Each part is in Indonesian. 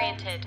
planted.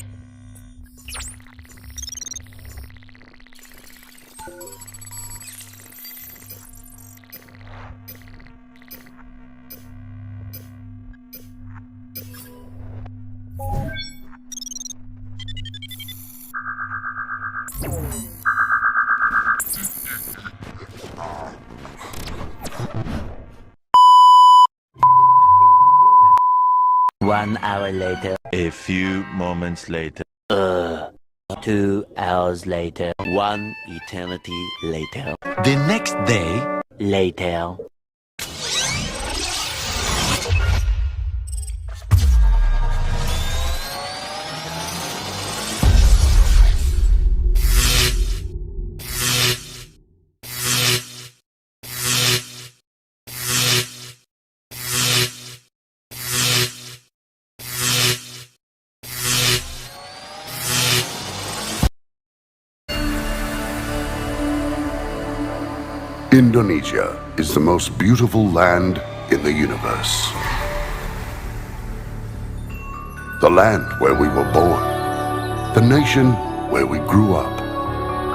One hour later. A few moments later. 2 hours later. One eternity later. The next day. Later. Indonesia is the most beautiful land in the universe. The land where we were born. The nation where we grew up.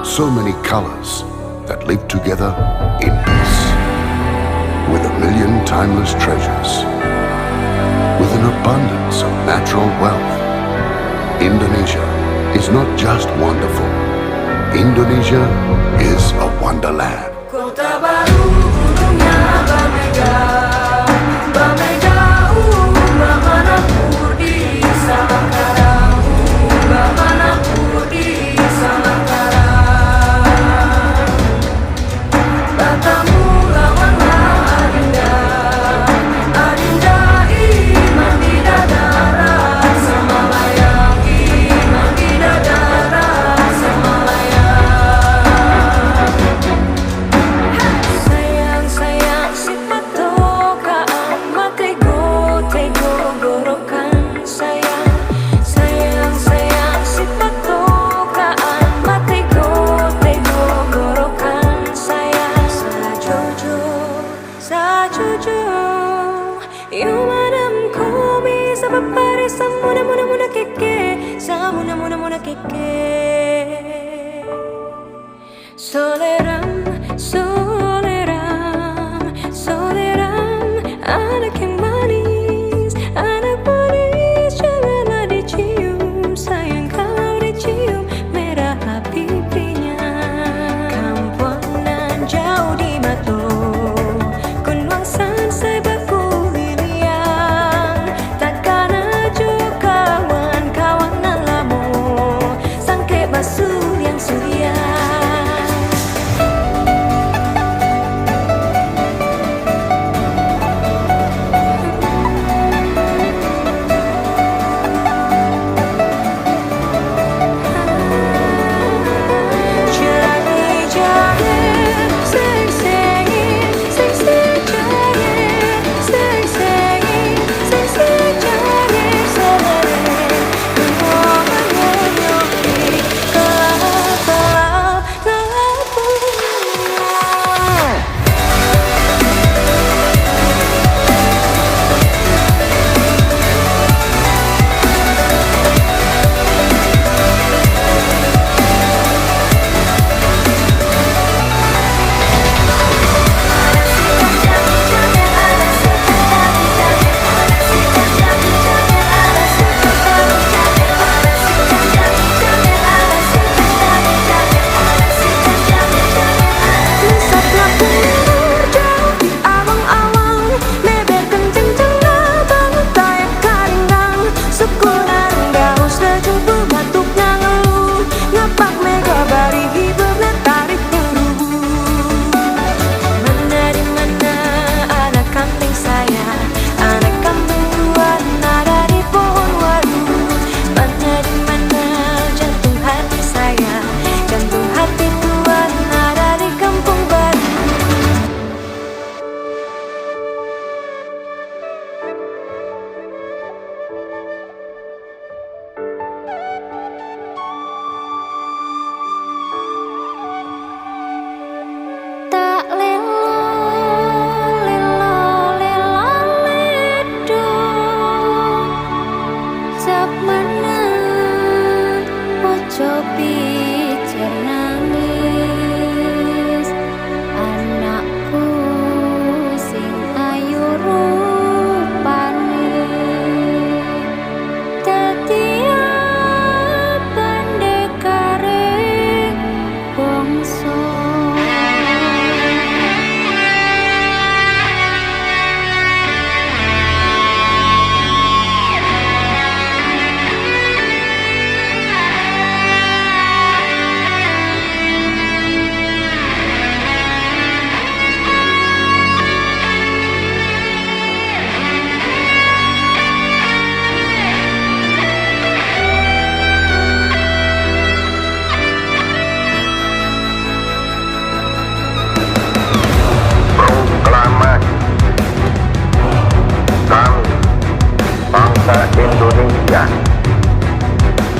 So many colors that live together in peace. With a million timeless treasures. With an abundance of natural wealth. Indonesia is not just wonderful. Indonesia is a wonderland. Kota baru gunungnya Bamega, Bamega Bamanapur di Salangkara, Bamanapur di Salangkara. Batamu lawanlah Adinda, Adinda iman di dadara, Samalayang iman di dadara, Samalayang. Sayang si patokaan matego tego gorokan sayang si patokaan matego tego gorokan sayang sajojo yung madam ko bisa papare sa muna keke sa muna keke soleram anak yang manis, janganlah dicium, sayang kalau dicium merah pipinya. Kampuangan jauh di mato, kunwangsan saya baku liliang, takkan aja kawan-kawanan lamo, sangke basuh yang surya.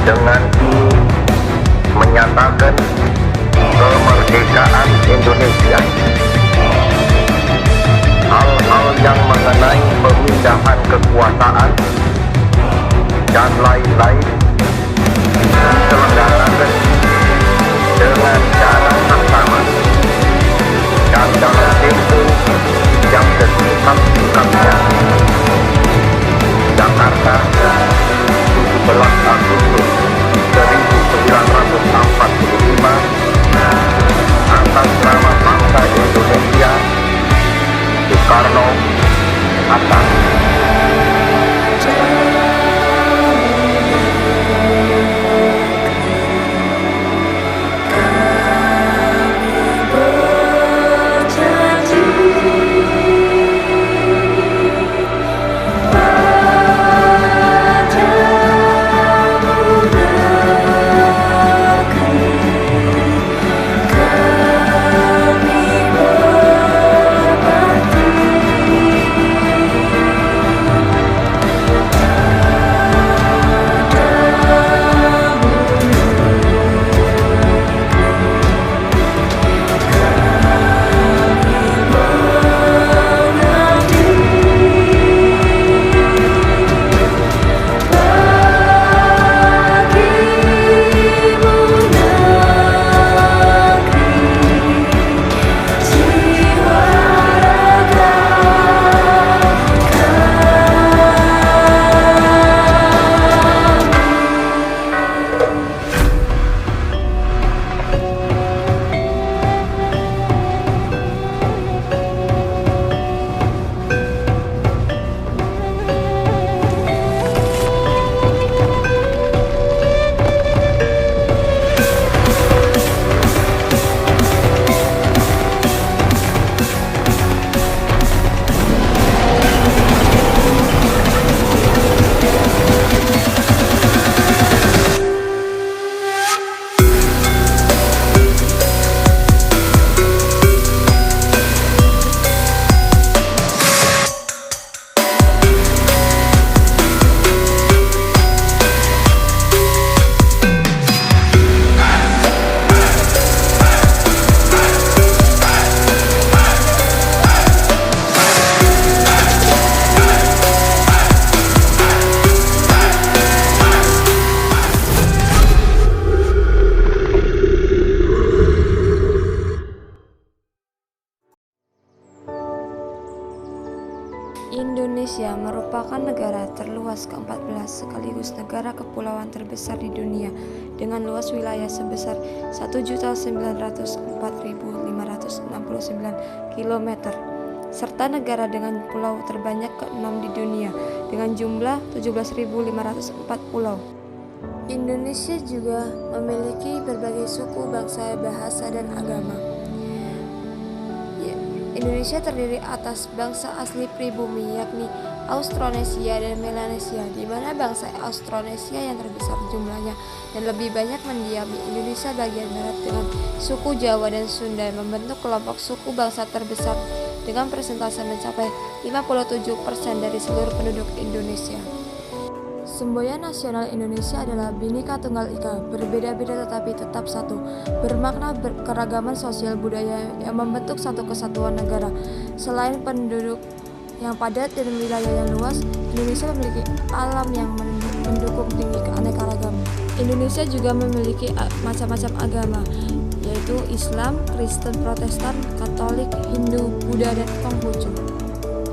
dengan ini menyatakan kemerdekaan Indonesia. Hal-hal yang mengenai pemindahan kekuasaan dan lain-lain diselenggarakan dengan cara sama dan dalam tempo yang sesingkat-singkatnya. Jakarta, 17 Agustus 1945, atas nama bangsa Indonesia, Soekarno, Hatta. Indonesia merupakan negara terluas ke-14 sekaligus negara kepulauan terbesar di dunia dengan luas wilayah sebesar 1.904.569 km serta negara dengan pulau terbanyak ke-6 di dunia dengan jumlah 17.504 pulau. Indonesia juga memiliki berbagai suku, bangsa, bahasa, dan agama. Indonesia terdiri atas bangsa asli pribumi yakni Austronesia dan Melanesia, di mana bangsa Austronesia yang terbesar jumlahnya dan lebih banyak mendiami Indonesia bagian barat dengan suku Jawa dan Sunda membentuk kelompok suku bangsa terbesar dengan persentase mencapai 57% dari seluruh penduduk Indonesia. Semboyan nasional Indonesia adalah Bhinneka Tunggal Ika, berbeda-beda tetapi tetap satu, bermakna keragaman sosial budaya yang membentuk satu kesatuan negara. Selain penduduk yang padat dan wilayah yang luas, Indonesia memiliki alam yang mendukung tinggi keanekaragaman. Indonesia juga memiliki macam-macam agama, yaitu Islam, Kristen, Protestan, Katolik, Hindu, Buddha, dan Konghucu.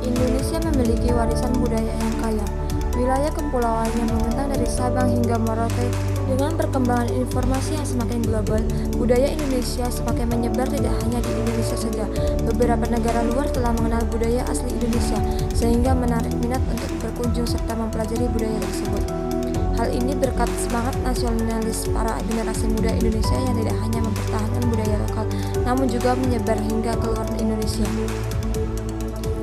Indonesia memiliki warisan budaya yang kaya. Wilayah kepulauan yang membentang dari Sabang hingga Merauke. Dengan perkembangan informasi yang semakin global, budaya Indonesia semakin menyebar tidak hanya di Indonesia saja. Beberapa negara luar telah mengenal budaya asli Indonesia, sehingga menarik minat untuk berkunjung serta mempelajari budaya tersebut. Hal ini berkat semangat nasionalis para generasi muda Indonesia yang tidak hanya mempertahankan budaya lokal, namun juga menyebar hingga keluar Indonesia.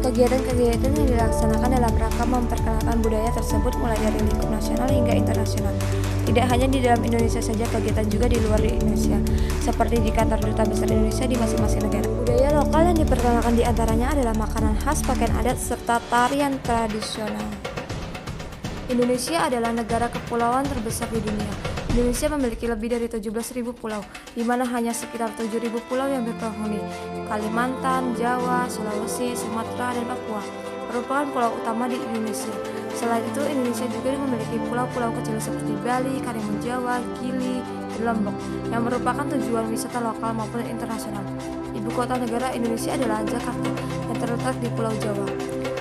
Kegiatan-kegiatan yang dilaksanakan dalam rangka memperkenalkan budaya tersebut mulai dari lingkup nasional hingga internasional. Tidak hanya di dalam Indonesia saja, kegiatan juga di luar Indonesia, seperti di kantor Duta Besar Indonesia di masing-masing negara. Budaya lokal yang diperkenalkan diantaranya adalah makanan khas, pakaian adat, serta tarian tradisional. Indonesia adalah negara kepulauan terbesar di dunia. Indonesia memiliki lebih dari 17.000 pulau, di mana hanya sekitar 7.000 pulau yang berpenghuni. Kalimantan, Jawa, Sulawesi, Sumatera, dan Papua merupakan pulau utama di Indonesia. Selain itu, Indonesia juga memiliki pulau-pulau kecil seperti Bali, Karimun Jawa, Gili, dan Lombok, yang merupakan tujuan wisata lokal maupun internasional. Ibu kota negara Indonesia adalah Jakarta, yang terletak di Pulau Jawa.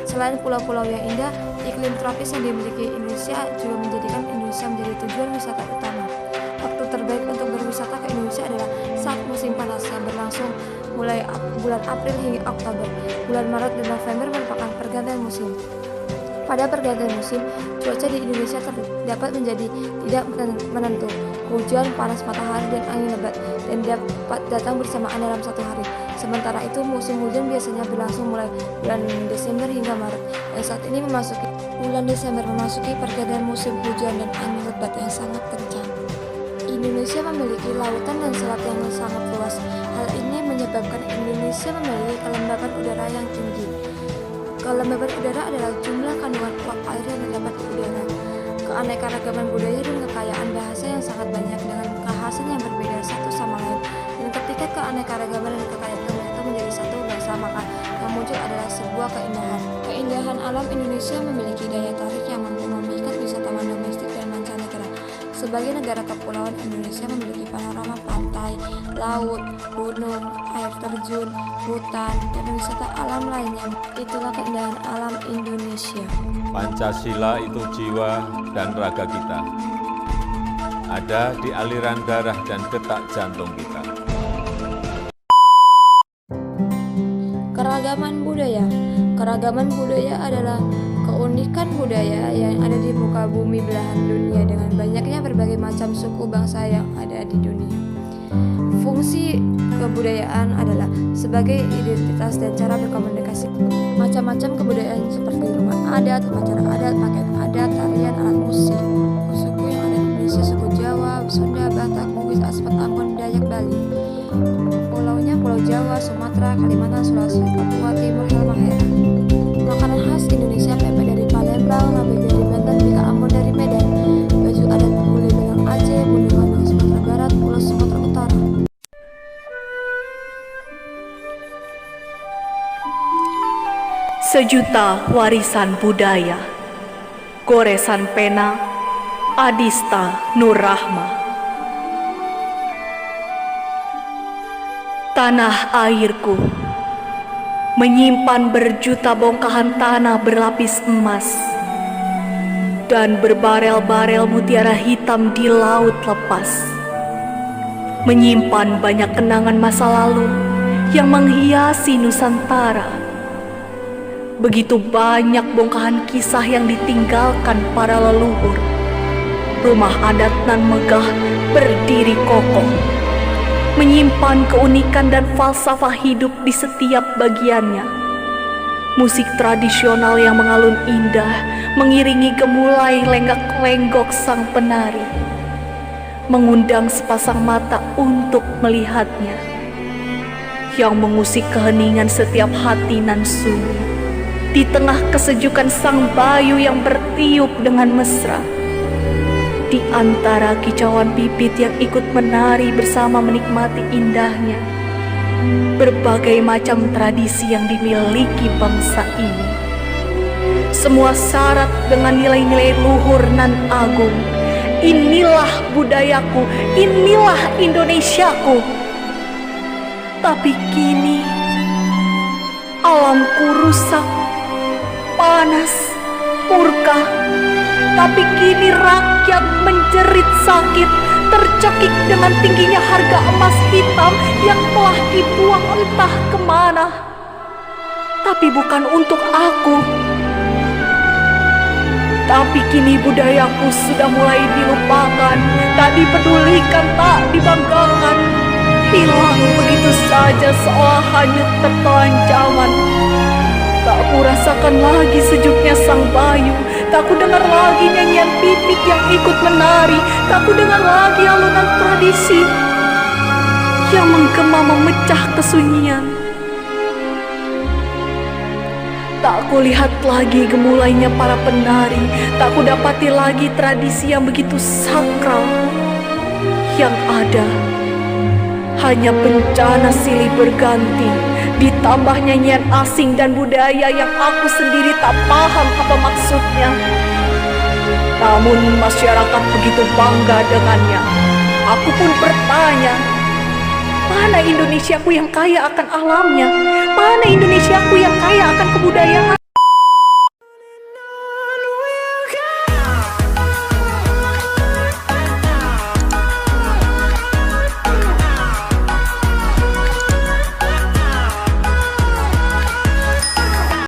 Selain pulau-pulau yang indah, iklim tropis yang dimiliki Indonesia juga menjadikan Indonesia menjadi tujuan wisata utama. Waktu terbaik untuk berwisata ke Indonesia adalah saat musim panas yang berlangsung mulai bulan April hingga Oktober. Bulan Maret dan November merupakan pergantian musim. Pada pergantian musim, cuaca di Indonesia dapat menjadi tidak menentu. Hujan, panas matahari, dan angin lebat dan dapat datang bersamaan dalam satu hari. Sementara itu, musim hujan biasanya berlangsung mulai bulan Desember hingga Maret. Dan saat ini bulan Desember memasuki pergantian musim hujan dan angin lebat yang sangat kencang. Indonesia memiliki lautan dan selat yang sangat luas. Hal ini menyebabkan Indonesia memiliki kelembapan udara yang tinggi. Kelembapan udara adalah jumlah kandungan uap air yang terdapat di udara. Keanekaragaman budaya dan kekayaan bahasa yang sangat banyak dengan kekhasan yang berbeda satu sama lain. Dan ketika keanekaragaman dan kekayaan itu menjadi satu bahasa, maka yang muncul adalah sebuah keindahan. Keindahan alam Indonesia memiliki daya tarik yang mampu memikat wisatawan domestik dan mancanegara. Sebagai negara kepulauan, Indonesia memiliki panorama pantai, laut, gunung, air terjun, hutan, dan wisata alam lainnya. Itulah keindahan alam Indonesia. Pancasila itu jiwa dan raga kita. Ada di aliran darah dan detak jantung kita. Keragaman budaya. Keragaman budaya adalah keunikan budaya yang ada di muka bumi belahan dunia dengan banyaknya berbagai macam suku bangsa yang ada di dunia. Fungsi kebudayaan adalah sebagai identitas dan cara berkomunikasi. Macam-macam kebudayaan seperti rumah adat, upacara adat, pakaian adat, tarian, alat musik. Suku yang ada di Indonesia suku Jawa, Sunda, Batak, Bugis, Asmat, Ambon, Dayak, Bali. Pulaunya Pulau Jawa, Sumatera, Kalimantan, Sulawesi, Papua, Timur, Halmahera. Makanan khas Indonesia pempek dari Palembang, lambek dari Banten, bika Ambon dari Medan. Baju adat Bule Belang Aceh, Bundungan Sumatera Barat, Pulau Sumatera Utara. Sejuta warisan budaya. Goresan pena Adista Nur Rahma. Tanah airku menyimpan berjuta bongkahan tanah berlapis emas dan berbarel-barel mutiara hitam di laut lepas. Menyimpan banyak kenangan masa lalu yang menghiasi Nusantara. Begitu banyak bongkahan kisah yang ditinggalkan para leluhur. Rumah adat nan megah berdiri kokoh, menyimpan keunikan dan falsafah hidup di setiap bagiannya. Musik tradisional yang mengalun indah mengiringi gemulai lenggak-lenggok sang penari, mengundang sepasang mata untuk melihatnya, yang mengusik keheningan setiap hati nan sunyi. Di tengah kesejukan sang bayu yang bertiup dengan mesra, di antara kicauan pipit yang ikut menari bersama menikmati indahnya berbagai macam tradisi yang dimiliki bangsa ini, semua syarat dengan nilai-nilai luhur nan agung. Inilah budayaku, inilah Indonesiaku. Tapi kini alamku rusak, panas, murka. Tapi kini rakyat menjerit sakit, tercekik dengan tingginya harga emas hitam yang telah dibuang entah kemana. Tapi bukan untuk aku. Tapi kini budayaku sudah mulai dilupakan, tak dipedulikan, tak dibanggakan. Hilang begitu saja seolah hanyut tertelan zaman. Tak ku rasakan lagi sejuknya sang bayu, tak ku dengar lagi nyanyian pipit yang ikut menari, tak ku dengar lagi alunan tradisi yang menggema memecah kesunyian. Tak ku lihat lagi gemulainya para penari, tak ku dapati lagi tradisi yang begitu sakral Yang ada hanya bencana silih berganti, ditambah nyanyian asing dan budaya yang aku sendiri tak paham apa maksudnya. Namun masyarakat begitu bangga dengannya. Aku pun bertanya, mana Indonesiaku yang kaya akan alamnya? Mana Indonesiaku yang kaya akan kebudayaan?